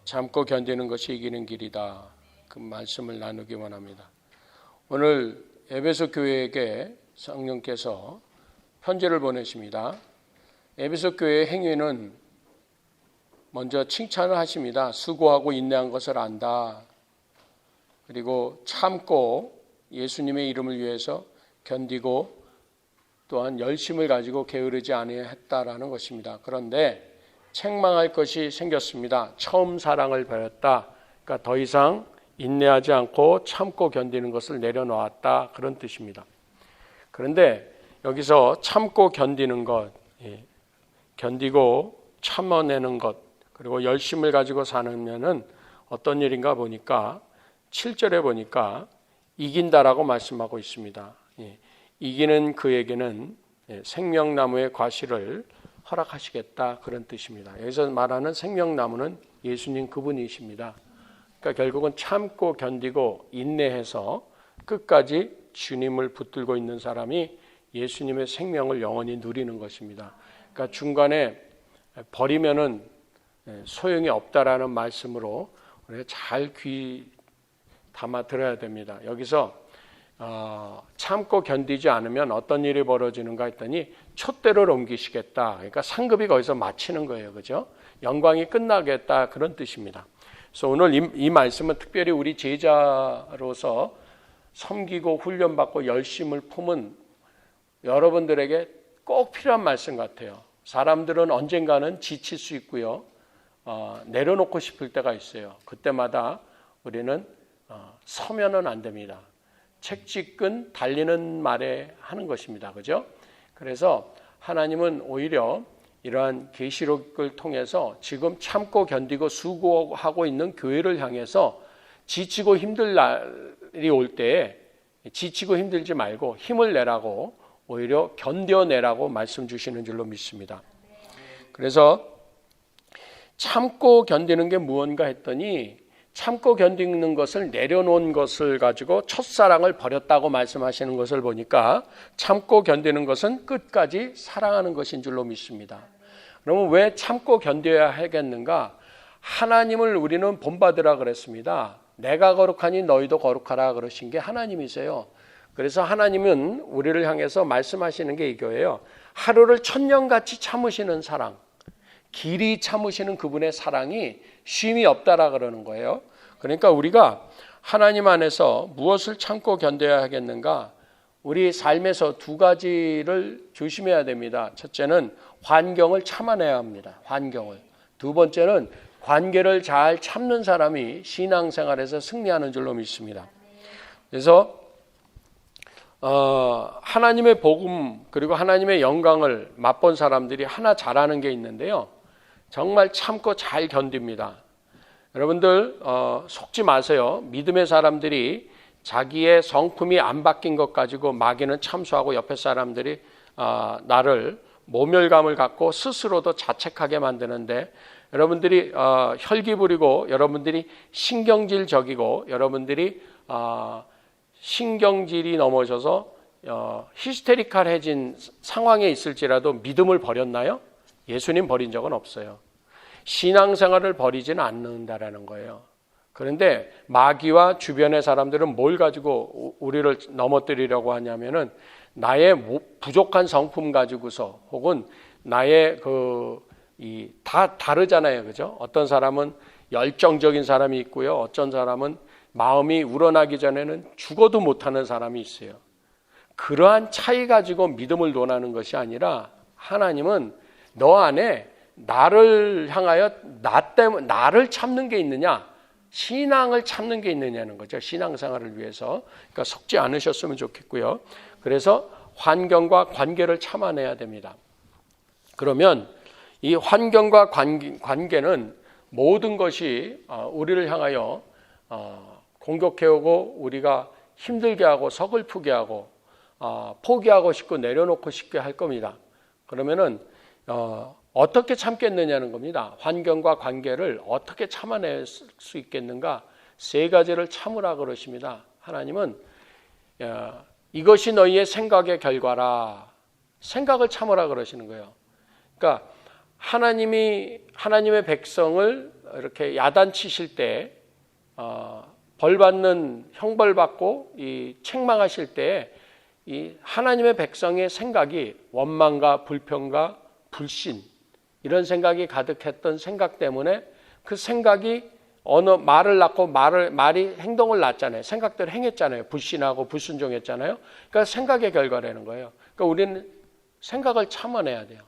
참고 견디는 것이 이기는 길이다. 그 말씀을 나누기 원합니다. 오늘 에베소 교회에게 성령께서 편지를 보내십니다. 에베소 교회의 행위는 먼저 칭찬을 하십니다. 수고하고 인내한 것을 안다. 그리고 참고 예수님의 이름을 위해서 견디고 또한 열심을 가지고 게으르지 아니했다라는 것입니다. 그런데 책망할 것이 생겼습니다. 처음 사랑을 버렸다. 그러니까 더 이상 인내하지 않고 참고 견디는 것을 내려놓았다. 그런 뜻입니다. 그런데 여기서 참고 견디는 것, 견디고 참아내는 것, 그리고 열심을 가지고 사는면은 어떤 일인가 보니까 7절에 보니까 이긴다라고 말씀하고 있습니다. 이기는 그에게는 생명나무의 과실을 허락하시겠다, 그런 뜻입니다. 여기서 말하는 생명나무는 예수님 그분이십니다. 그러니까 결국은 참고 견디고 인내해서 끝까지 주님을 붙들고 있는 사람이 예수님의 생명을 영원히 누리는 것입니다. 그러니까 중간에 버리면은 소용이 없다라는 말씀으로 우리가 잘 귀 담아 들어야 됩니다. 여기서 참고 견디지 않으면 어떤 일이 벌어지는가 했더니 촛대를 옮기시겠다. 그러니까 상급이 거기서 마치는 거예요. 그죠? 영광이 끝나겠다, 그런 뜻입니다. 그래서 오늘 이 말씀은 특별히 우리 제자로서 섬기고 훈련받고 열심을 품은 여러분들에게 꼭 필요한 말씀 같아요. 사람들은 언젠가는 지칠 수 있고요. 내려놓고 싶을 때가 있어요. 그때마다 우리는 서면은 안 됩니다. 책찍은 달리는 말에 하는 것입니다. 그죠? 그래서 하나님은 오히려 이러한 계시록을 통해서 지금 참고 견디고 수고하고 있는 교회를 향해서 지치고 힘들 날이 올 때에 지치고 힘들지 말고 힘을 내라고, 오히려 견뎌내라고 말씀 주시는 줄로 믿습니다. 그래서 참고 견디는 게 무언가 했더니 참고 견디는 것을 내려놓은 것을 가지고 첫사랑을 버렸다고 말씀하시는 것을 보니까 참고 견디는 것은 끝까지 사랑하는 것인 줄로 믿습니다. 그러면 왜 참고 견뎌야 하겠는가? 하나님을 우리는 본받으라 그랬습니다. 내가 거룩하니 너희도 거룩하라 그러신 게 하나님이세요. 그래서 하나님은 우리를 향해서 말씀하시는 게 이거예요. 하루를 천년같이 참으시는 사랑, 길이 참으시는 그분의 사랑이 쉼이 없다라 그러는 거예요. 그러니까 우리가 하나님 안에서 무엇을 참고 견뎌야 하겠는가? 우리 삶에서 두 가지를 조심해야 됩니다. 첫째는 환경을 참아내야 합니다. 환경을. 두 번째는 관계를 잘 참는 사람이 신앙생활에서 승리하는 줄로 믿습니다. 그래서 하나님의 복음 그리고 하나님의 영광을 맛본 사람들이 하나 잘하는 게 있는데요. 정말 참고 잘 견딥니다. 여러분들 속지 마세요. 믿음의 사람들이 자기의 성품이 안 바뀐 것 가지고 마귀는 참수하고 옆에 사람들이 나를 모멸감을 갖고 스스로도 자책하게 만드는데, 여러분들이 혈기 부리고 여러분들이 신경질적이고 여러분들이 신경질이 넘어져서 히스테리칼해진 상황에 있을지라도 믿음을 버렸나요? 예수님 버린 적은 없어요. 신앙생활을 버리지는 않는다라는 거예요. 그런데 마귀와 주변의 사람들은 뭘 가지고 우리를 넘어뜨리려고 하냐면은 나의 부족한 성품 가지고서, 혹은 나의 다 다르잖아요. 그죠? 어떤 사람은 열정적인 사람이 있고요. 어떤 사람은 마음이 우러나기 전에는 죽어도 못하는 사람이 있어요. 그러한 차이 가지고 믿음을 논하는 것이 아니라 하나님은 너 안에 나를 향하여 나를 참는 게 있느냐, 신앙을 참는 게 있느냐는 거죠. 신앙생활을 위해서. 그러니까 속지 않으셨으면 좋겠고요. 그래서 환경과 관계를 참아내야 됩니다. 그러면 이 환경과 관계는 모든 것이 우리를 향하여 공격해오고 우리가 힘들게 하고 서글프게 하고 포기하고 싶고 내려놓고 싶게 할 겁니다. 그러면은 어떻게 참겠느냐는 겁니다. 환경과 관계를 어떻게 참아낼 수 있겠는가? 세 가지를 참으라 그러십니다. 하나님은 이것이 너희의 생각의 결과라. 생각을 참으라 그러시는 거예요. 그러니까 하나님의 백성을 이렇게 야단치실 때 벌받는 형벌받고 이 책망하실 때 이 하나님의 백성의 생각이 원망과 불평과 불신 이런 생각이 가득했던 생각 때문에 그 생각이 어느 말을 낳고 말이 행동을 낳았잖아요. 생각대로 행했잖아요. 불신하고 불순종했잖아요. 그러니까 생각의 결과라는 거예요. 그러니까 우리는 생각을 참아내야 돼요.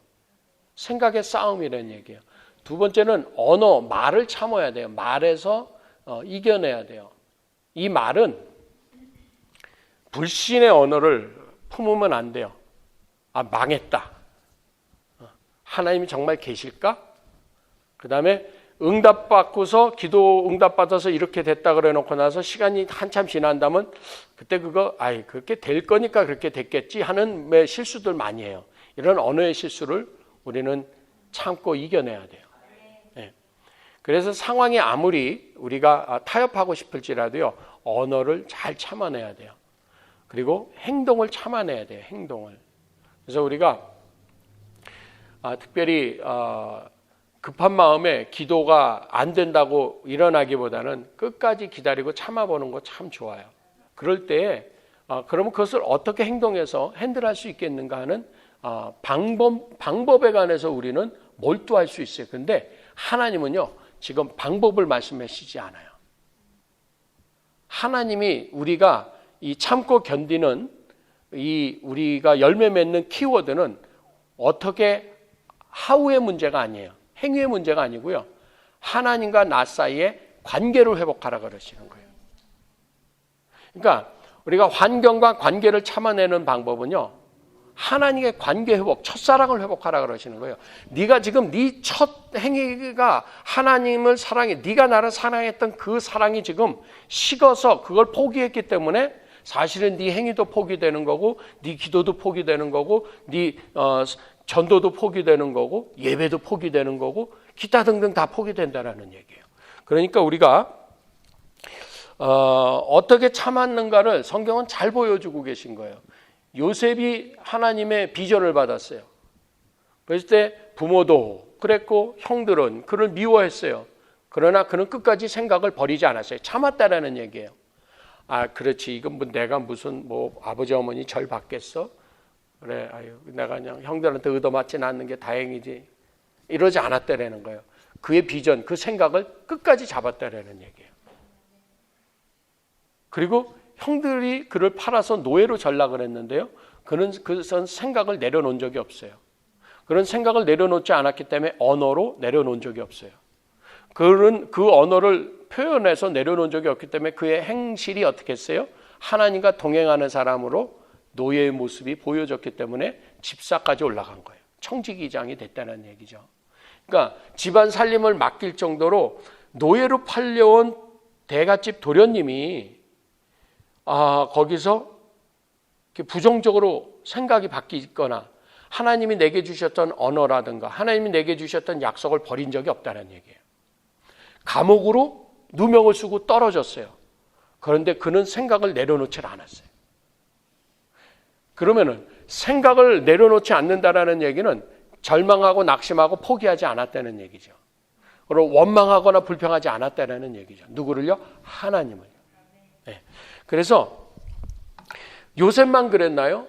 생각의 싸움이라는 얘기예요. 두 번째는 언어, 말을 참아야 돼요. 말에서 이겨내야 돼요. 이 말은 불신의 언어를 품으면 안 돼요. 아, 망했다. 하나님이 정말 계실까? 그 다음에 응답받고서 기도 응답받아서 이렇게 됐다 그래 놓고 나서 시간이 한참 지난다면 그때 그렇게 될 거니까 그렇게 됐겠지 하는 실수들 많이 해요. 이런 언어의 실수를 우리는 참고 이겨내야 돼요. 네. 그래서 상황이 아무리 우리가 타협하고 싶을지라도요, 언어를 잘 참아내야 돼요. 그리고 행동을 참아내야 돼요. 행동을. 그래서 우리가 특별히 급한 마음에 기도가 안 된다고 일어나기보다는 끝까지 기다리고 참아보는 거 참 좋아요. 그럴 때 그러면 그것을 어떻게 행동해서 핸들할 수 있겠는가 하는 방법에 관해서 우리는 몰두할 수 있어요. 그런데 하나님은요, 지금 방법을 말씀하시지 않아요. 하나님이 우리가 이 참고 견디는 우리가 열매 맺는 키워드는 어떻게 하우의 문제가 아니에요. 행위의 문제가 아니고요. 하나님과 나 사이의 관계를 회복하라 그러시는 거예요. 그러니까 우리가 환경과 관계를 참아내는 방법은요, 하나님의 관계 회복, 첫사랑을 회복하라 그러시는 거예요. 네가 지금 네 첫 행위가 하나님을 사랑해, 네가 나를 사랑했던 그 사랑이 지금 식어서 그걸 포기했기 때문에 사실은 네 행위도 포기되는 거고, 네 기도도 포기되는 거고, 네 전도도 포기되는 거고, 예배도 포기되는 거고, 기타 등등 다 포기된다라는 얘기예요. 그러니까 우리가 어떻게 참았는가를 성경은 잘 보여주고 계신 거예요. 요셉이 하나님의 비전을 받았어요. 그랬을 때 부모도 그랬고 형들은 그를 미워했어요. 그러나 그는 끝까지 생각을 버리지 않았어요. 참았다라는 얘기예요. 아, 그렇지. 이건 내가 무슨 아버지 어머니 절 받겠어? 그래, 내가 그냥 형들한테 얻어맞진 않는 게 다행이지. 이러지 않았다라는 거예요. 그의 비전, 그 생각을 끝까지 잡았다라는 얘기예요. 그리고 형들이 그를 팔아서 노예로 전락을 했는데요. 그는 그 생각을 내려놓은 적이 없어요. 그런 생각을 내려놓지 않았기 때문에 언어로 내려놓은 적이 없어요. 그는 그 언어를 표현해서 내려놓은 적이 없기 때문에 그의 행실이 어떻게 했어요? 하나님과 동행하는 사람으로 노예의 모습이 보여졌기 때문에 집사까지 올라간 거예요. 청지기장이 됐다는 얘기죠. 그러니까 집안 살림을 맡길 정도로 노예로 팔려온 대갓집 도련님이 거기서 부정적으로 생각이 바뀌거나 하나님이 내게 주셨던 언어라든가 하나님이 내게 주셨던 약속을 버린 적이 없다는 얘기예요. 감옥으로 누명을 쓰고 떨어졌어요. 그런데 그는 생각을 내려놓지 않았어요. 그러면은 생각을 내려놓지 않는다라는 얘기는 절망하고 낙심하고 포기하지 않았다는 얘기죠. 그리고 원망하거나 불평하지 않았다는 얘기죠. 누구를요? 하나님을요. 네. 그래서 요셉만 그랬나요?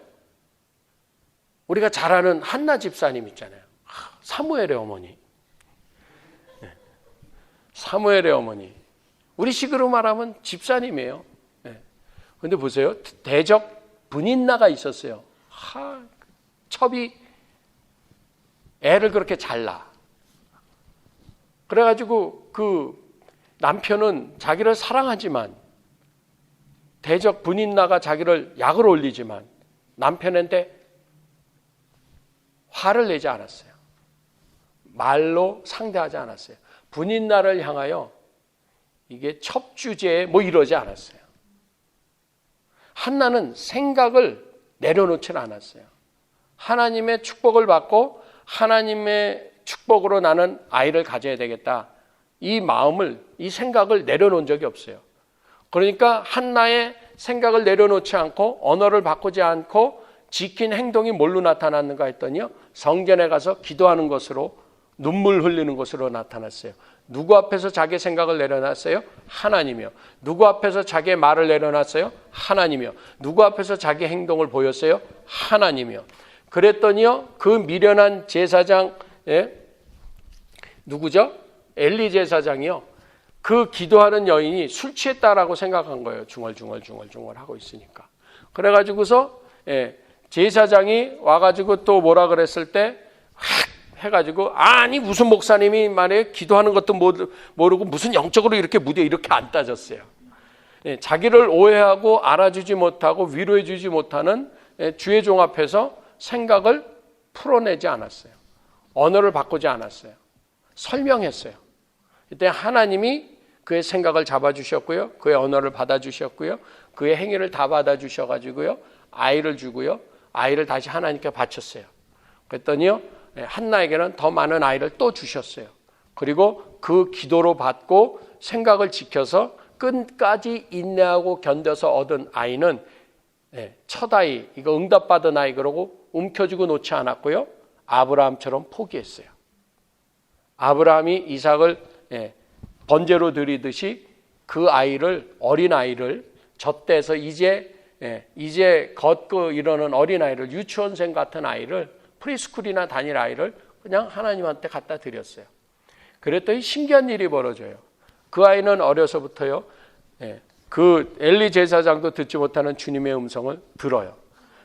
우리가 잘 아는 한나 집사님 있잖아요. 사무엘의 어머니. 네. 사무엘의 어머니. 우리 식으로 말하면 집사님이에요. 그런데 네. 보세요. 대적 분인나가 있었어요. 첩이 애를 그렇게 잘 낳아. 그래가지고 그 남편은 자기를 사랑하지만 대적 분인나가 자기를 약을 올리지만 남편한테 화를 내지 않았어요. 말로 상대하지 않았어요. 분인나를 향하여 이게 첩주제 이러지 않았어요. 한나는 생각을 내려놓지는 않았어요. 하나님의 축복을 받고 하나님의 축복으로 나는 아이를 가져야 되겠다. 이 마음을, 이 생각을 내려놓은 적이 없어요. 그러니까 한나의 생각을 내려놓지 않고 언어를 바꾸지 않고 지킨 행동이 뭘로 나타났는가 했더니요. 성전에 가서 기도하는 것으로 눈물 흘리는 것으로 나타났어요. 누구 앞에서 자기의 생각을 내려놨어요? 하나님이요. 누구 앞에서 자기의 말을 내려놨어요? 하나님이요. 누구 앞에서 자기의 행동을 보였어요? 하나님이요. 그랬더니요, 그 미련한 제사장, 누구죠? 엘리 제사장이요. 그 기도하는 여인이 술 취했다라고 생각한 거예요. 중얼중얼 하고 있으니까. 그래가지고서 제사장이 와가지고 또 뭐라 그랬을 때 확 해가지고, 아니 무슨 목사님이 말에 기도하는 것도 모르고 무슨 영적으로 이렇게 무디에 이렇게 안 따졌어요. 자기를 오해하고 알아주지 못하고 위로해주지 못하는 주의 종 앞에서 생각을 풀어내지 않았어요. 언어를 바꾸지 않았어요. 설명했어요. 이때 하나님이 그의 생각을 잡아주셨고요, 그의 언어를 받아주셨고요, 그의 행위를 다 받아주셔가지고요, 아이를 주고요, 아이를 다시 하나님께 바쳤어요. 그랬더니요, 한나에게는 더 많은 아이를 또 주셨어요. 그리고 그 기도로 받고 생각을 지켜서 끝까지 인내하고 견뎌서 얻은 아이는 첫 아이, 이거 응답받은 아이 그러고 움켜쥐고 놓지 않았고요, 아브라함처럼 포기했어요. 아브라함이 이삭을 번제로 드리듯이 그 아이를, 어린 아이를 젖대서 이제 걷고 이러는 어린 아이를, 유치원생 같은 아이를, 프리스쿨이나 다닐 아이를 그냥 하나님한테 갖다 드렸어요. 그랬더니 신기한 일이 벌어져요. 그 아이는 어려서부터요, 그 엘리 제사장도 듣지 못하는 주님의 음성을 들어요.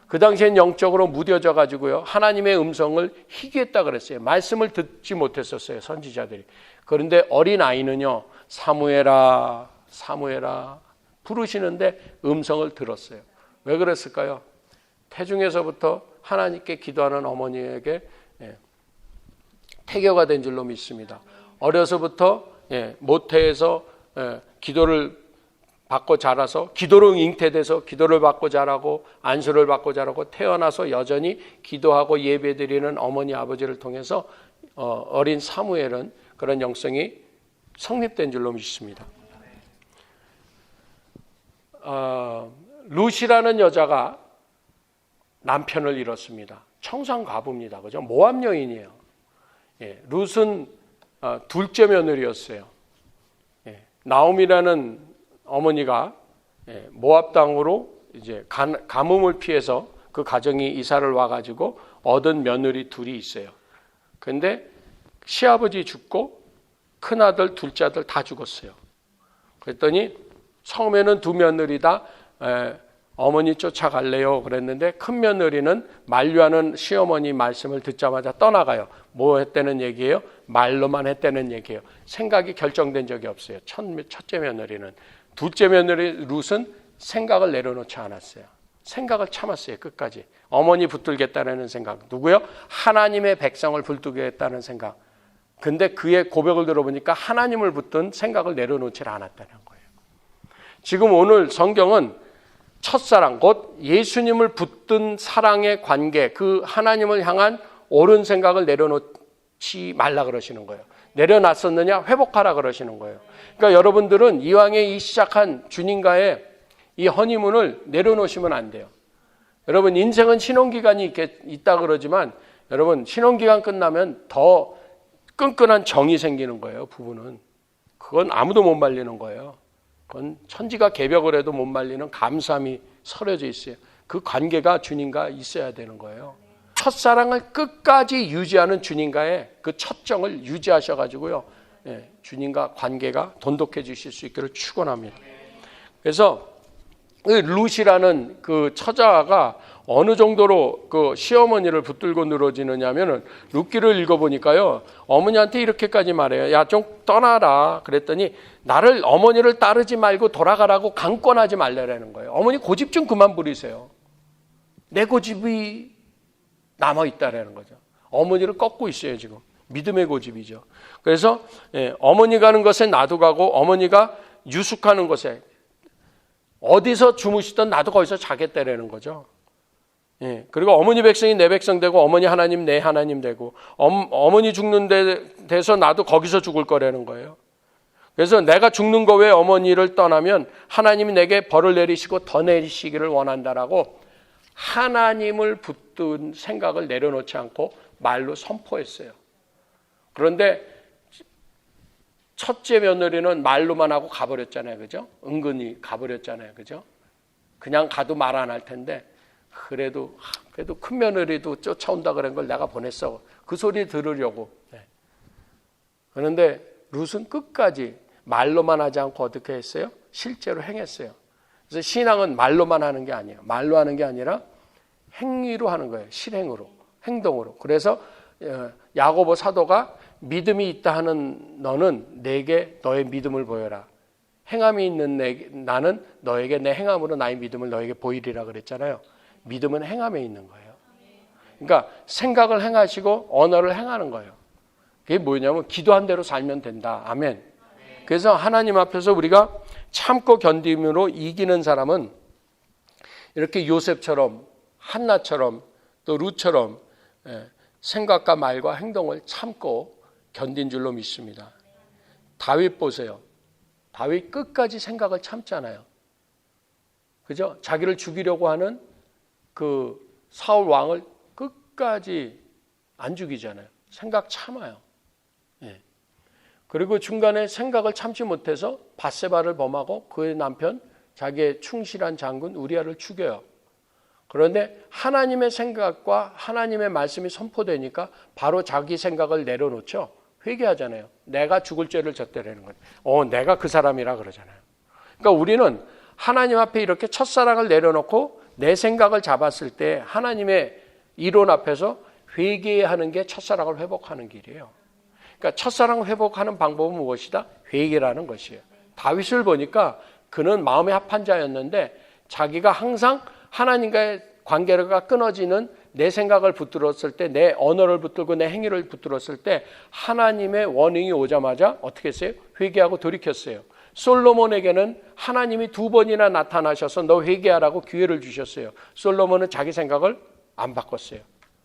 그 당시엔 영적으로 무뎌져 가지고요, 하나님의 음성을 희귀했다 그랬어요. 말씀을 듣지 못했었어요, 선지자들이. 그런데 어린 아이는요, 사무엘아 사무엘아 부르시는데 음성을 들었어요. 왜 그랬을까요? 태중에서부터 하나님께 기도하는 어머니에게 태교가 된 줄로 믿습니다. 어려서부터 모태에서 기도를 받고 자라서, 기도로 잉태돼서 기도를 받고 자라고 안수를 받고 자라고, 태어나서 여전히 기도하고 예배드리는 어머니 아버지를 통해서 어린 사무엘은 그런 영성이 성립된 줄로 믿습니다. 룻이라는 여자가 남편을 잃었습니다. 청산과부입니다. 그죠? 모압 여인이에요. 룻은 둘째 며느리였어요. 나옴이라는 어머니가 모압 땅으로 이제 가뭄을 피해서 그 가정이 이사를 와가지고 얻은 며느리 둘이 있어요. 그런데 시아버지 죽고 큰아들, 둘째 아들 다 죽었어요. 그랬더니 처음에는 두 며느리 다 어머니 쫓아갈래요 그랬는데, 큰 며느리는 만류하는 시어머니 말씀을 듣자마자 떠나가요. 뭐 했다는 얘기예요? 말로만 했다는 얘기예요. 생각이 결정된 적이 없어요. 첫째 며느리는. 둘째 며느리 룻은 생각을 내려놓지 않았어요. 생각을 참았어요, 끝까지. 어머니 붙들겠다는 생각. 누구요? 하나님의 백성을 붙들겠다는 생각. 근데 그의 고백을 들어보니까 하나님을 붙든 생각을 내려놓지 않았다는 거예요. 지금 오늘 성경은 첫사랑, 곧 예수님을 붙든 사랑의 관계, 그 하나님을 향한 옳은 생각을 내려놓지 말라 그러시는 거예요. 내려놨었느냐? 회복하라 그러시는 거예요. 그러니까 여러분들은 이왕에 이 시작한 주님과의 이 허니문을 내려놓으시면 안 돼요. 여러분, 인생은 신혼기간이 있다 그러지만, 여러분, 신혼기간 끝나면 더 끈끈한 정이 생기는 거예요, 부부는. 그건 아무도 못 말리는 거예요. 그건 천지가 개벽을 해도 못 말리는 감사함이 서려져 있어요. 그 관계가 주님과 있어야 되는 거예요. 첫사랑을 끝까지 유지하는 주님과의 그 첫정을 유지하셔가지고요, 주님과 관계가 돈독해지실 수 있기를 축원합니다. 그래서 룻이라는 그 처자가 어느 정도로 그 시어머니를 붙들고 늘어지느냐면은, 룻기를 읽어보니까요, 어머니한테 이렇게까지 말해요. 야, 좀 떠나라. 그랬더니 나를, 어머니를 따르지 말고 돌아가라고 강권하지 말라라는 거예요. 어머니 고집 좀 그만 부리세요. 내 고집이 남아있다라는 거죠. 어머니를 꺾고 있어요, 지금. 믿음의 고집이죠. 그래서 어머니 가는 것에 나도 가고, 어머니가 유숙하는 것에, 어디서 주무시던 나도 거기서 자겠다라는 거죠. 그리고 어머니 백성이 내 백성 되고, 어머니 하나님 내 하나님 되고, 어머니 죽는 데서 나도 거기서 죽을 거라는 거예요. 그래서 내가 죽는 거 외에 어머니를 떠나면 하나님이 내게 벌을 내리시고 더 내리시기를 원한다라고 하나님을 붙든 생각을 내려놓지 않고 말로 선포했어요. 그런데 첫째 며느리는 말로만 하고 가버렸잖아요. 그죠? 은근히 가버렸잖아요. 그죠? 그냥 가도 말 안 할 텐데 그래도 큰 며느리도 쫓아온다 그런 걸 내가 보냈어. 그 소리 들으려고. 그런데 룻은 끝까지 말로만 하지 않고 어떻게 했어요? 실제로 행했어요. 그래서 신앙은 말로만 하는 게 아니에요. 말로 하는 게 아니라 행위로 하는 거예요. 실행으로, 행동으로. 그래서 야고보 사도가 믿음이 있다 하는 너는 내게 너의 믿음을 보여라. 행함이 있는 나는 너에게 내 행함으로 나의 믿음을 너에게 보이리라 그랬잖아요. 믿음은 행함에 있는 거예요. 그러니까 생각을 행하시고 언어를 행하는 거예요. 그게 뭐냐면 기도한 대로 살면 된다. 아멘. 그래서 하나님 앞에서 우리가 참고 견딤으로 이기는 사람은 이렇게 요셉처럼 한나처럼 또 룻처럼 생각과 말과 행동을 참고 견딘 줄로 믿습니다. 다윗 보세요. 다윗 끝까지 생각을 참잖아요. 그죠? 자기를 죽이려고 하는 그 사울 왕을 끝까지 안 죽이잖아요. 생각 참아요. 그리고 중간에 생각을 참지 못해서 밧세바를 범하고 그의 남편 자기의 충실한 장군 우리아를 죽여요. 그런데 하나님의 생각과 하나님의 말씀이 선포되니까 바로 자기 생각을 내려놓죠. 회개하잖아요. 내가 죽을 죄를 졌다라는 거예요. 내가 그 사람이라 그러잖아요. 그러니까 우리는 하나님 앞에 이렇게 첫사랑을 내려놓고 내 생각을 잡았을 때 하나님의 이론 앞에서 회개하는 게 첫사랑을 회복하는 길이에요. 그러니까 첫사랑을 회복하는 방법은 무엇이다? 회개라는 것이에요. 다윗을 보니까 그는 마음의 합한 자였는데 자기가 항상 하나님과의 관계가 끊어지는 내 생각을 붙들었을 때, 내 언어를 붙들고 내 행위를 붙들었을 때 하나님의 워닝이 오자마자 어떻게 했어요? 회개하고 돌이켰어요. 솔로몬에게는 하나님이 2번이나 나타나셔서 너 회개하라고 기회를 주셨어요. 솔로몬은 자기 생각을 안 바꿨어요.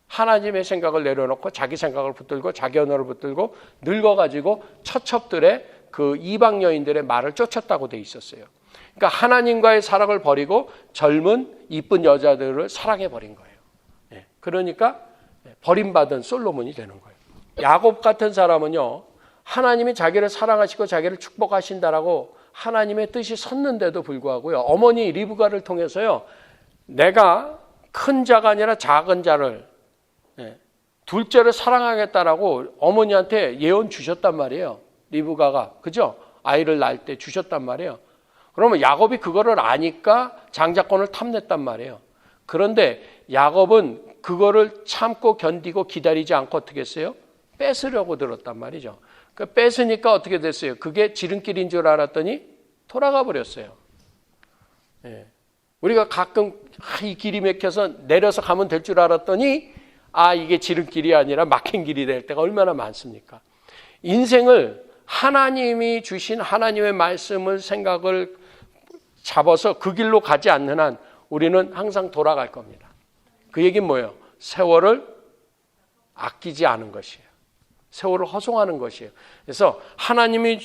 하나님의 생각을 내려놓고 자기 생각을 붙들고 자기 언어를 붙들고 늙어가지고 처첩들의 그 이방 여인들의 말을 쫓았다고 돼 있었어요. 그러니까 하나님과의 사랑을 버리고 젊은 이쁜 여자들을 사랑해 버린 거예요. 그러니까 버림받은 솔로몬이 되는 거예요. 야곱 같은 사람은요, 하나님이 자기를 사랑하시고 자기를 축복하신다라고 하나님의 뜻이 섰는데도 불구하고요, 어머니 리브가를 통해서요, 내가 큰 자가 아니라 작은 자를, 둘째를 사랑하겠다라고 어머니한테 예언 주셨단 말이에요. 리브가가, 그죠? 아이를 낳을 때 주셨단 말이에요. 그러면 야곱이 그거를 아니까 장자권을 탐냈단 말이에요. 그런데 야곱은 그거를 참고 견디고 기다리지 않고 어떻게 했어요? 뺏으려고 들었단 말이죠. 그 뺏으니까 어떻게 됐어요? 그게 지름길인 줄 알았더니 돌아가 버렸어요. 우리가 가끔 이 길이 막혀서 내려서 가면 될 줄 알았더니 이게 지름길이 아니라 막힌 길이 될 때가 얼마나 많습니까? 인생을 하나님이 주신 하나님의 말씀을 생각을 잡아서 그 길로 가지 않는 한 우리는 항상 돌아갈 겁니다. 그 얘기는 뭐예요? 세월을 아끼지 않은 것이에요. 세월을 허송하는 것이에요. 그래서 하나님을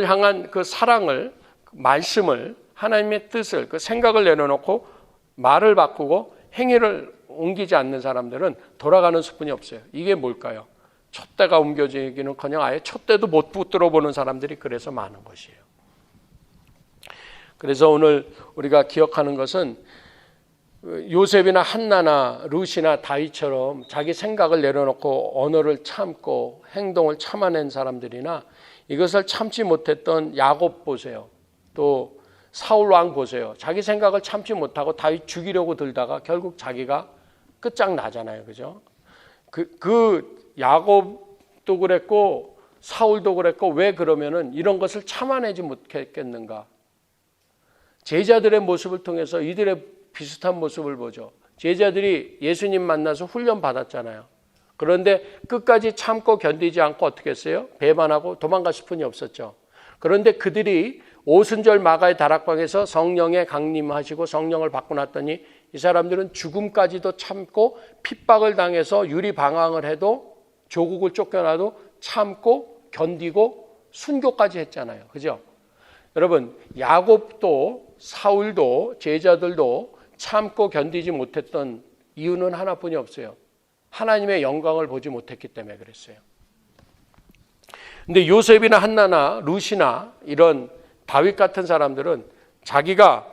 향한 그 사랑을, 말씀을, 하나님의 뜻을, 그 생각을 내려놓고 말을 바꾸고 행위를 옮기지 않는 사람들은 돌아가는 수뿐이 없어요. 이게 뭘까요? 촛대가 옮겨지기는커녕 아예 촛대도 못 붙들어 보는 사람들이 그래서 많은 것이에요. 그래서 오늘 우리가 기억하는 것은 요셉이나 한나나 룻이나 다윗처럼 자기 생각을 내려놓고 언어를 참고 행동을 참아낸 사람들이나 이것을 참지 못했던 야곱 보세요. 또 사울 왕 보세요. 자기 생각을 참지 못하고 다윗 죽이려고 들다가 결국 자기가 끝장나잖아요. 그죠? 그 야곱도 그랬고 사울도 그랬고 왜 그러면은 이런 것을 참아내지 못했겠는가? 제자들의 모습을 통해서 이들의 비슷한 모습을 보죠. 제자들이 예수님 만나서 훈련 받았잖아요. 그런데 끝까지 참고 견디지 않고 어떻게 했어요? 배반하고 도망갈 뿐이 없었죠. 그런데 그들이 오순절 마가의 다락방에서 성령에 강림하시고 성령을 받고 났더니 이 사람들은 죽음까지도 참고 핍박을 당해서 유리방황을 해도 조국을 쫓겨나도 참고 견디고 순교까지 했잖아요. 그죠? 여러분, 야곱도 사울도 제자들도 참고 견디지 못했던 이유는 하나뿐이 없어요. 하나님의 영광을 보지 못했기 때문에 그랬어요. 근데 요셉이나 한나나 룻이나 이런 다윗 같은 사람들은 자기가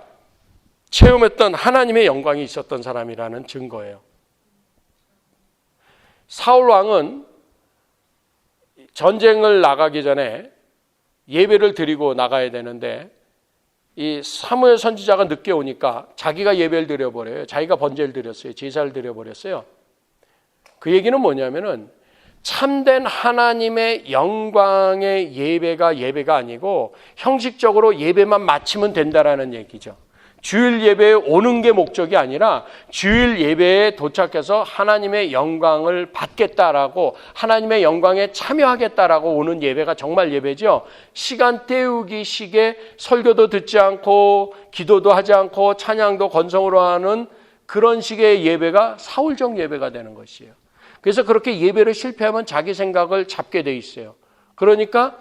체험했던 하나님의 영광이 있었던 사람이라는 증거예요. 사울 왕은 전쟁을 나가기 전에 예배를 드리고 나가야 되는데 이 사무엘 선지자가 늦게 오니까 자기가 예배를 드려버려요. 자기가 번제를 드렸어요. 제사를 드려버렸어요. 그 얘기는 뭐냐면은 참된 하나님의 영광의 예배가 아니고 형식적으로 예배만 마치면 된다라는 얘기죠. 주일 예배에 오는 게 목적이 아니라 주일 예배에 도착해서 하나님의 영광을 받겠다라고 하나님의 영광에 참여하겠다라고 오는 예배가 정말 예배죠. 시간 때우기식의 설교도 듣지 않고 기도도 하지 않고 찬양도 건성으로 하는 그런 식의 예배가 사울적 예배가 되는 것이에요. 그래서 그렇게 예배를 실패하면 자기 생각을 잡게 돼 있어요. 그러니까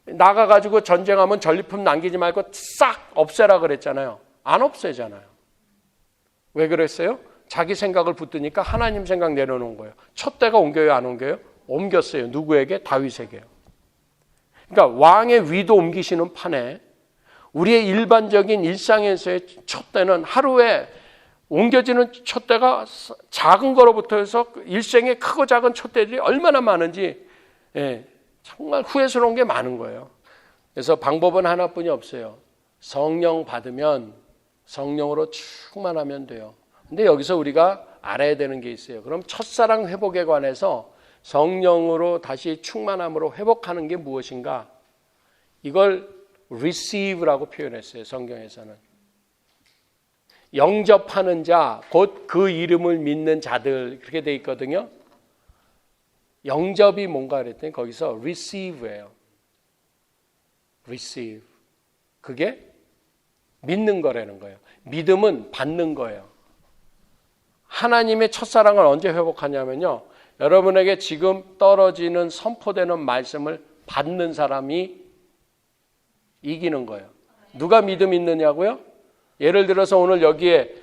나가가지고 전쟁하면 전리품 남기지 말고 싹 없애라 그랬잖아요. 안 없애잖아요. 왜 그랬어요? 자기 생각을 붙드니까 하나님 생각 내려놓은 거예요. 촛대가 옮겨요, 안 옮겨요? 옮겼어요. 누구에게? 다윗에게요. 그러니까 왕의 위도 옮기시는 판에 우리의 일반적인 일상에서의 촛대는 하루에 옮겨지는 촛대가 작은 거로부터 해서 일생에 크고 작은 촛대들이 얼마나 많은지 정말 후회스러운 게 많은 거예요. 그래서 방법은 하나뿐이 없어요. 성령 받으면 성령으로 충만하면 돼요. 근데 여기서 우리가 알아야 되는 게 있어요. 그럼 첫사랑 회복에 관해서 성령으로 다시 충만함으로 회복하는 게 무엇인가? 이걸 receive라고 표현했어요. 성경에서는. 영접하는 자, 곧 그 이름을 믿는 자들 그렇게 돼 있거든요. 영접이 뭔가 그랬더니 거기서 receive예요. receive. 그게 믿는 거라는 거예요. 믿음은 받는 거예요. 하나님의 첫사랑을 언제 회복하냐면요. 여러분에게 지금 떨어지는 선포되는 말씀을 받는 사람이 이기는 거예요. 누가 믿음 있느냐고요? 예를 들어서 오늘 여기에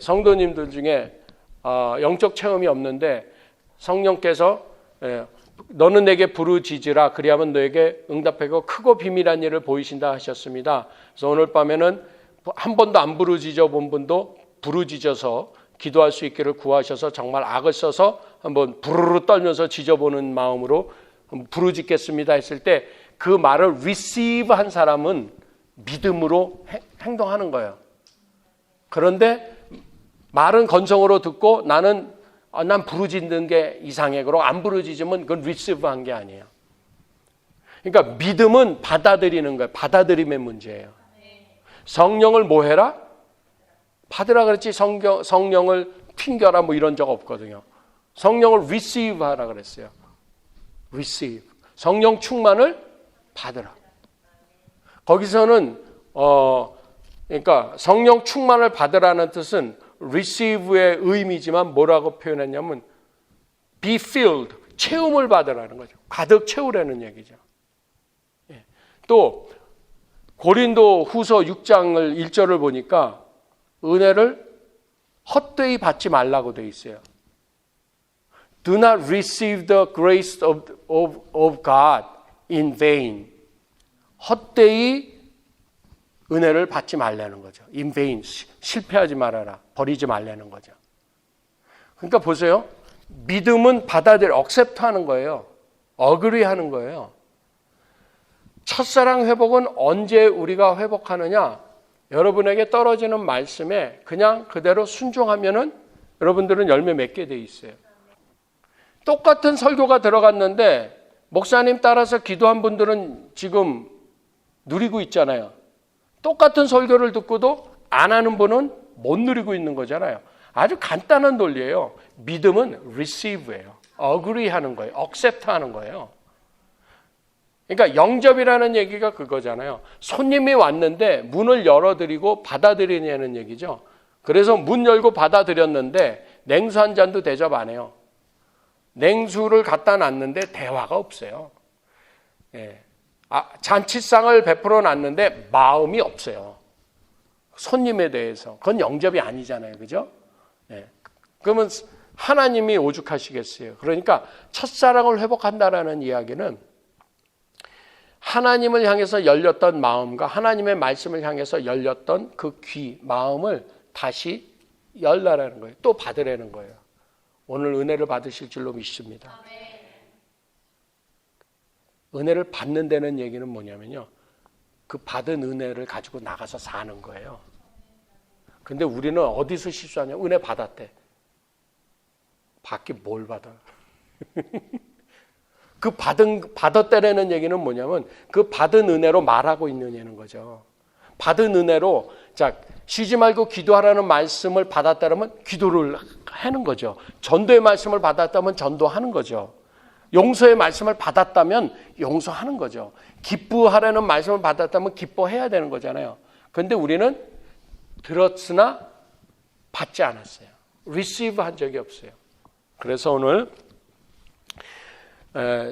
성도님들 중에 영적 체험이 없는데 성령께서 너는 내게 부르짖으라 그리하면 너에게 응답하고 크고 비밀한 일을 보이신다 하셨습니다. 그래서 오늘 밤에는 한 번도 안 부르짖어 본 분도 부르짖어서 기도할 수 있기를 구하셔서 정말 악을 써서 한번 부르르 떨면서 짖어보는 마음으로 부르짖겠습니다 했을 때 그 말을 receive 한 사람은 믿음으로 행동하는 거예요. 그런데 말은 건성으로 듣고 난 부르짖는 게 이상해. 그러고 안 부르짖으면 그건 receive 한 게 아니에요. 그러니까 믿음은 받아들이는 거예요. 받아들임의 문제예요. 성령을 뭐 해라? 받으라 그랬지 성령을 튕겨라 뭐 이런 적 없거든요. 성령을 receive 하라 그랬어요. receive. 성령 충만을 받으라. 거기서는 그러니까 성령 충만을 받으라는 뜻은 receive의 의미지만 뭐라고 표현했냐면 be filled, 채움을 받으라는 거죠. 가득 채우라는 얘기죠. 또 고린도 후서 6장을 1절을 보니까 은혜를 헛되이 받지 말라고 되어 있어요. Do not receive the grace of God in vain. 헛되이 은혜를 받지 말라는 거죠. In vain. 실패하지 말아라. 버리지 말라는 거죠. 그러니까 보세요. 믿음은 받아들여, accept 하는 거예요. agree 하는 거예요. 첫사랑 회복은 언제 우리가 회복하느냐? 여러분에게 떨어지는 말씀에 그냥 그대로 순종하면은 여러분들은 열매 맺게 돼 있어요. 똑같은 설교가 들어갔는데 목사님 따라서 기도한 분들은 지금 누리고 있잖아요. 똑같은 설교를 듣고도 안 하는 분은 못 누리고 있는 거잖아요. 아주 간단한 논리예요. 믿음은 receive예요. agree 하는 거예요. accept 하는 거예요. 그러니까 영접이라는 얘기가 그거잖아요. 손님이 왔는데 문을 열어드리고 받아들이냐는 얘기죠. 그래서 문 열고 받아들였는데 냉수 한 잔도 대접 안 해요. 냉수를 갖다 놨는데 대화가 없어요. 잔치상을 베풀어 놨는데 마음이 없어요. 손님에 대해서. 그건 영접이 아니잖아요. 그죠? 그러면 하나님이 오죽하시겠어요. 그러니까 첫사랑을 회복한다라는 이야기는 하나님을 향해서 열렸던 마음과 하나님의 말씀을 향해서 열렸던 그 귀, 마음을 다시 열라라는 거예요. 또 받으라는 거예요. 오늘 은혜를 받으실 줄로 믿습니다. 은혜를 받는 데는 얘기는 뭐냐면요. 그 받은 은혜를 가지고 나가서 사는 거예요. 근데 우리는 어디서 실수하냐? 은혜 받았대. 받기 뭘 받아? 그 받았다라는 얘기는 뭐냐면 그 받은 은혜로 말하고 있느냐는 거죠. 받은 은혜로, 자, 쉬지 말고 기도하라는 말씀을 받았다면 기도를 하는 거죠. 전도의 말씀을 받았다면 전도하는 거죠. 용서의 말씀을 받았다면 용서하는 거죠. 기뻐하라는 말씀을 받았다면 기뻐해야 되는 거잖아요. 그런데 우리는 들었으나 받지 않았어요. receive 한 적이 없어요. 그래서 오늘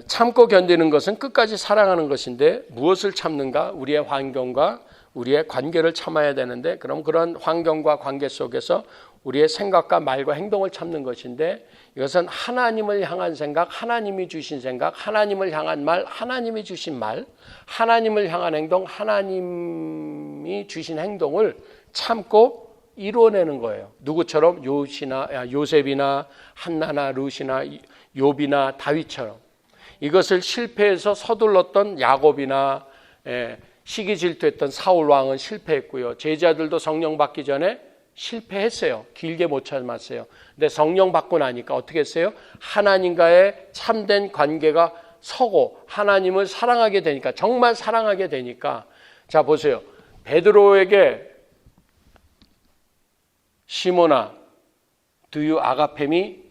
참고 견디는 것은 끝까지 사랑하는 것인데 무엇을 참는가? 우리의 환경과 우리의 관계를 참아야 되는데, 그럼 그런 환경과 관계 속에서 우리의 생각과 말과 행동을 참는 것인데, 이것은 하나님을 향한 생각, 하나님이 주신 생각, 하나님을 향한 말, 하나님이 주신 말, 하나님을 향한 행동, 하나님이 주신 행동을 참고 이루어내는 거예요. 누구처럼? 요셉이나 한나나 룻이나 욥이나 다윗처럼. 이것을 실패해서 서둘렀던 야곱이나 시기 질투했던 사울 왕은 실패했고요. 제자들도 성령 받기 전에 실패했어요. 길게 못 참았어요. 근데 성령 받고 나니까 어떻게 했어요? 하나님과의 참된 관계가 서고 하나님을 사랑하게 되니까, 정말 사랑하게 되니까. 자, 보세요. 베드로에게 시몬아, do you agape me?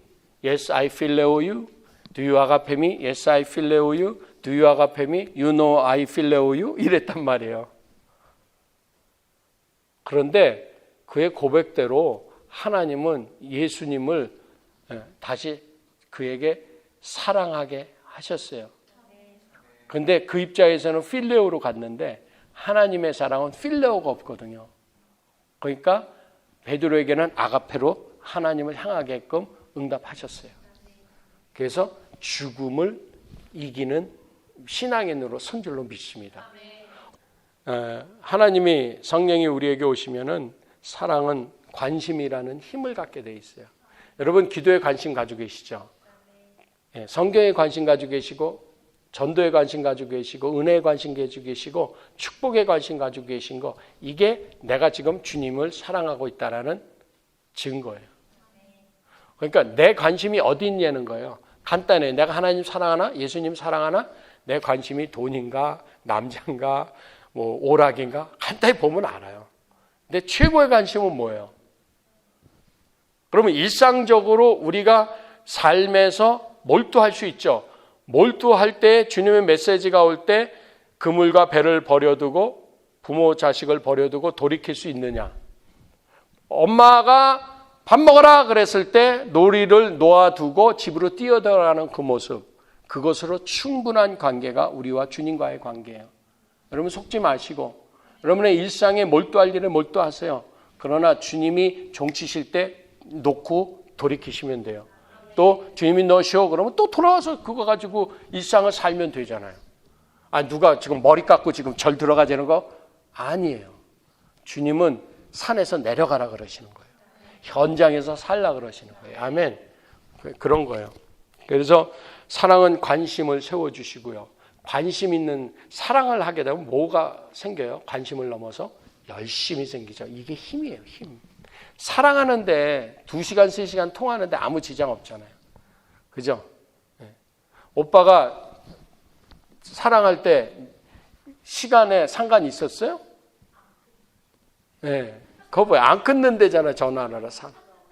Yes, I phileo you. Do you agape me? Yes, I phileo you. Do you agape me? You know I phileo you. 이랬단 말이에요. 그런데 그의 고백대로 하나님은 예수님을 다시 그에게 사랑하게 하셨어요. 그런데 그 입장에서는 필레오로 갔는데 하나님의 사랑은 필레오가 없거든요. 그러니까 베드로에게는 아가페로 하나님을 향하게끔 응답하셨어요. 그래서 죽음을 이기는 신앙인으로 선 줄로 믿습니다. 하나님이, 성령이 우리에게 오시면은 사랑은 관심이라는 힘을 갖게 돼 있어요. 여러분 기도에 관심 가지고 계시죠? 성경에 관심 가지고 계시고, 전도에 관심 가지고 계시고, 은혜에 관심 가지고 계시고, 축복에 관심 가지고 계신 거, 이게 내가 지금 주님을 사랑하고 있다라는 증거예요. 그러니까 내 관심이 어디 있냐는 거예요. 간단해. 내가 하나님 사랑하나? 예수님 사랑하나? 내 관심이 돈인가? 남자인가? 뭐 오락인가? 간단히 보면 알아요. 근데 최고의 관심은 뭐예요? 그러면 일상적으로 우리가 삶에서 몰두할 수 있죠. 몰두할 때 주님의 메시지가 올 때 그물과 배를 버려두고 부모 자식을 버려두고 돌이킬 수 있느냐? 엄마가 밥 먹어라 그랬을 때 놀이를 놓아두고 집으로 뛰어들어가는 그 모습, 그것으로 충분한 관계가 우리와 주님과의 관계예요. 여러분 속지 마시고 여러분의 일상에 몰두할 일에 몰두하세요. 그러나 주님이 종치실 때 놓고 돌이키시면 돼요. 또 주님이 넣으시오 그러면 또 돌아와서 그거 가지고 일상을 살면 되잖아요. 아, 누가 지금 머리 깎고 지금 절 들어가자는 거 아니에요. 주님은 산에서 내려가라 그러시는 거예요. 현장에서 살라 그러시는 거예요. 아멘. 그런 거예요. 그래서 사랑은 관심을 세워주시고요. 관심 있는 사랑을 하게 되면 뭐가 생겨요? 관심을 넘어서 열심히 생기죠. 이게 힘이에요. 힘. 사랑하는데 2시간 3시간 통하는데 아무 지장 없잖아요. 그죠? 네. 오빠가 사랑할 때 시간에 상관이 있었어요? 네. 그거 뭐야? 안 끊는다잖아. 전화하느라.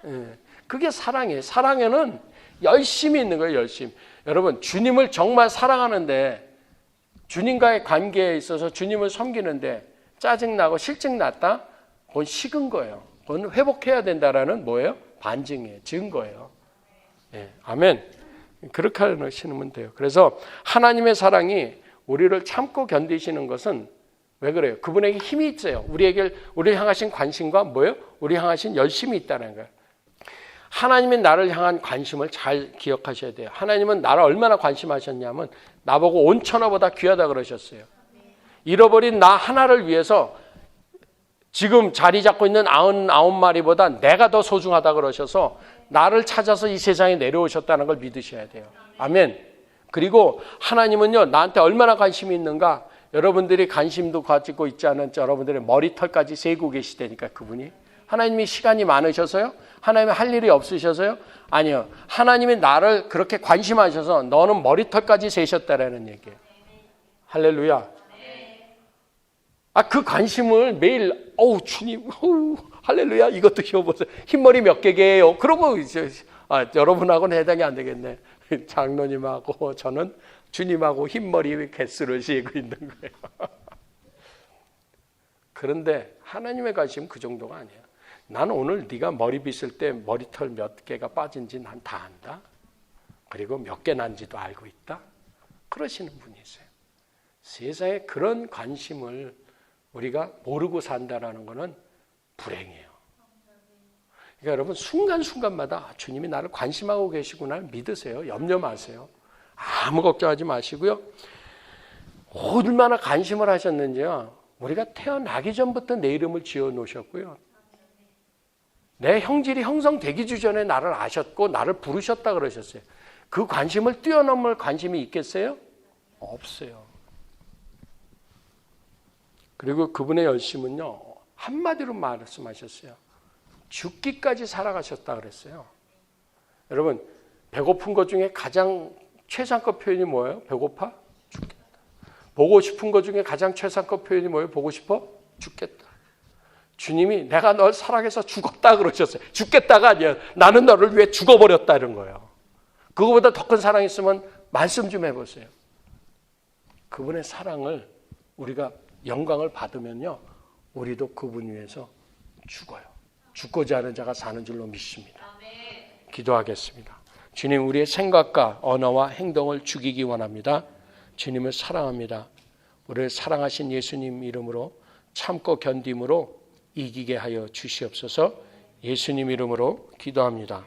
네. 그게 사랑이에요. 사랑에는 열심히 있는 거예요. 열심. 여러분 주님을 정말 사랑하는데, 주님과의 관계에 있어서 주님을 섬기는데 짜증나고 실증났다? 그건 식은 거예요. 그건 회복해야 된다라는 뭐예요? 반증이에요. 증거예요. 네. 아멘. 그렇게 하시면 돼요. 그래서 하나님의 사랑이 우리를 참고 견디시는 것은 왜 그래요? 그분에게 힘이 있어요. 우리 향하신 관심과 뭐예요? 우리 향하신 열심이 있다는 거예요. 하나님이 나를 향한 관심을 잘 기억하셔야 돼요. 하나님은 나를 얼마나 관심하셨냐면 나보고 온 천하보다 귀하다 그러셨어요. 잃어버린 나 하나를 위해서 지금 자리 잡고 있는 99마리보다 내가 더 소중하다 그러셔서 나를 찾아서 이 세상에 내려오셨다는 걸 믿으셔야 돼요. 아멘. 그리고 하나님은요, 나한테 얼마나 관심이 있는가? 여러분들이 관심도 가지고 있지 않은 여러분들의 머리털까지 세고 계시다니까, 그분이. 하나님이 시간이 많으셔서요? 하나님이 할 일이 없으셔서요? 아니요. 하나님이 나를 그렇게 관심하셔서 너는 머리털까지 세셨다라는 얘기예요. 할렐루야. 그 관심을 매일, 주님, 할렐루야, 이것도 키워보세요. 흰머리 몇 개게요? 그러고 이제, 여러분하고는 해당이 안 되겠네. 장로님하고 저는 주님하고 흰머리 개수를 세고 있는 거예요. 그런데 하나님의 관심은 그 정도가 아니에요. 나는 오늘 네가 머리 빗을 때 머리털 몇 개가 빠진지 난 다 안다. 그리고 몇 개 난지도 알고 있다. 그러시는 분이세요. 세상에 그런 관심을 우리가 모르고 산다라는 것은 불행해요. 그러니까 여러분 순간순간마다 주님이 나를 관심하고 계시구나 믿으세요. 염려 마세요. 아무 걱정하지 마시고요. 얼마나 관심을 하셨는지요. 우리가 태어나기 전부터 내 이름을 지어 놓으셨고요. 내 형질이 형성되기 전에 나를 아셨고 나를 부르셨다 그러셨어요. 그 관심을 뛰어넘을 관심이 있겠어요? 없어요. 그리고 그분의 열심은요, 한마디로 말씀하셨어요. 죽기까지 살아가셨다 그랬어요. 여러분, 배고픈 것 중에 가장 최상급 표현이 뭐예요? 배고파? 죽겠다. 보고 싶은 것 중에 가장 최상급 표현이 뭐예요? 보고 싶어? 죽겠다. 주님이 내가 널 사랑해서 죽었다 그러셨어요. 죽겠다가 아니에요. 나는 너를 위해 죽어버렸다 이런 거예요. 그거보다 더 큰 사랑이 있으면 말씀 좀 해보세요. 그분의 사랑을 우리가 영광을 받으면요, 우리도 그분 위해서 죽어요. 죽고자 하는 자가 사는 줄로 믿습니다. 기도하겠습니다. 주님, 우리의 생각과 언어와 행동을 죽이기 원합니다. 주님을 사랑합니다. 우리를 사랑하신 예수님 이름으로 참고 견딤으로 이기게 하여 주시옵소서. 예수님 이름으로 기도합니다.